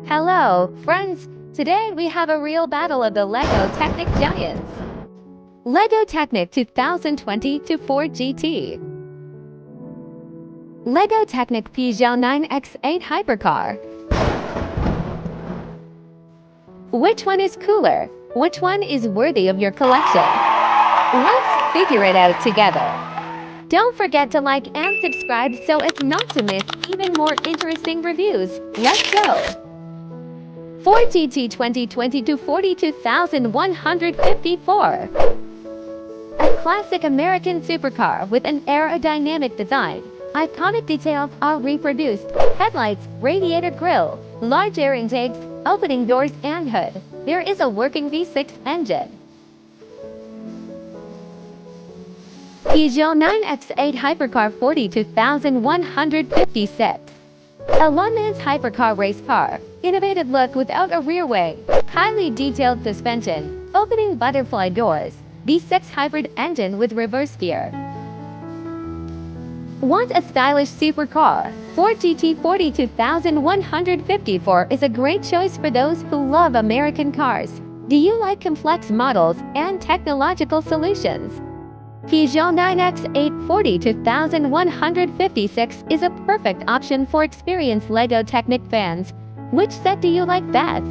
Hello, friends! Today we have a real battle of the LEGO Technic giants. LEGO Technic 2020-4 GT. LEGO Technic Peugeot 9x8 Hypercar. Which one is cooler? Which one is worthy of your collection? Let's figure it out together. Don't forget to like and subscribe so as not to miss even more interesting reviews. Let's go! Ford GT 2022 42,154. A classic American supercar with an aerodynamic design. Iconic details are reproduced: headlights, radiator grille, large air intakes, opening doors and hood. There is a working V6 engine. Peugeot 9x8 Hypercar 42,156. A one-man's hypercar race car. Innovative look without a rear wing. Highly detailed suspension. Opening butterfly doors. V6 hybrid engine with reverse gear. Want a stylish supercar? Ford GT 42,154 is a great choice for those who love American cars. Do you like complex models and technological solutions? Peugeot 9x8 42,156 is a perfect option for experienced LEGO Technic fans. Which set do you like best?